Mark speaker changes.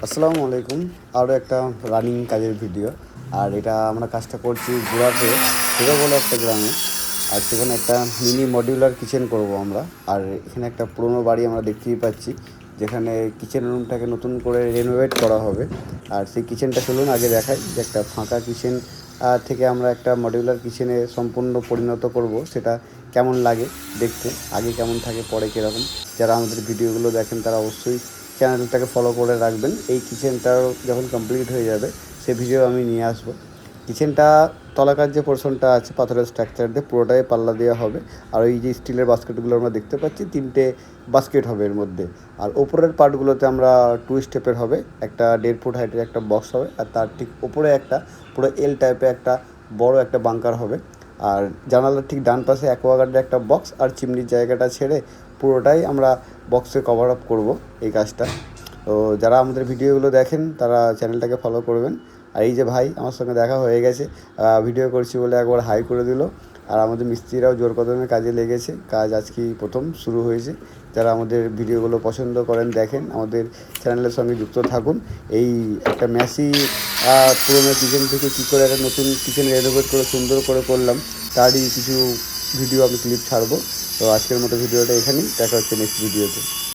Speaker 1: আসসালামু আলাইকুম। আরও একটা রানিং কাজের ভিডিও। আর এটা আমরা কাজটা করছি গুড়াতে হিরো বলে একটা গ্রামে। আর সেখানে একটা মিনি মডিউলার কিচেন করব আমরা। আর এখানে একটা পুরোনো বাড়ি আমরা দেখতেই পাচ্ছি, যেখানে কিচেন রুমটাকে নতুন করে রেনোভেট করা হবে। আর সেই কিচেনটা চলুন আগে দেখাই, যে একটা ফাঁকা কিচেন থেকে আমরা একটা মডিউলার কিচেনে সম্পূর্ণ পরিণত করব। সেটা কেমন লাগে দেখতে, আগে কেমন থাকে পরে কীরকম। যারা আমাদের ভিডিওগুলো দেখেন তারা অবশ্যই চ্যানেলটাকে ফলো করে রাখবেন। এই কিচেনটাও যখন কমপ্লিট হয়ে যাবে সে ভিডিও আমি নিয়ে আসবো। কিচেনটা তলাকার যে পোর্শনটা আছে পাথরের স্ট্রাকচার দিয়ে পুরোটাই পাল্লা দেওয়া হবে। আর ওই যে স্টিলের বাস্কেটগুলো আমরা দেখতে পাচ্ছি, 3টে বাস্কেট হবে এর মধ্যে। আর ওপরের পার্টগুলোতে আমরা 2 স্টেপের হবে, একটা 1.5 ফুট হাইটের একটা বক্স হবে, আর তার ঠিক ওপরে একটা পুরো এল টাইপের একটা বড় একটা বাঙ্কার হবে। আর জানালার ঠিক ডান পাশে অ্যাকোয়াগার্ডের একটা বক্স, আর চিমনির জায়গাটা ছেড়ে পুরোটাই আমরা বক্সে কভার আপ করবো এই কাজটা। তো যারা আমাদের ভিডিওগুলো দেখেন তারা চ্যানেলটাকে ফলো করবেন। আর এই যে ভাই আমার সঙ্গে দেখা হয়ে গেছে, ভিডিও করছি বলে একবার হাই করে দিল। আর আমাদের মিস্ত্রিরাও জোর কদমে কাজে লেগেছে, কাজ আজকেই প্রথম শুরু হয়েছে। যারা আমাদের ভিডিওগুলো পছন্দ করেন, দেখেন, আমাদের চ্যানেলের সঙ্গে যুক্ত থাকুন। এই একটা ম্যাসি পুরোনো কিচেন থেকে কী করে একটা নতুন কিচেন রেনোভেট করে সুন্দর করে করলাম, তারই কিছু ভিডিও আমি ক্লিপ ছাড়বো। তো আজকের মতো ভিডিওটা এখানেই, দেখা হচ্ছে নেক্সট ভিডিওতে।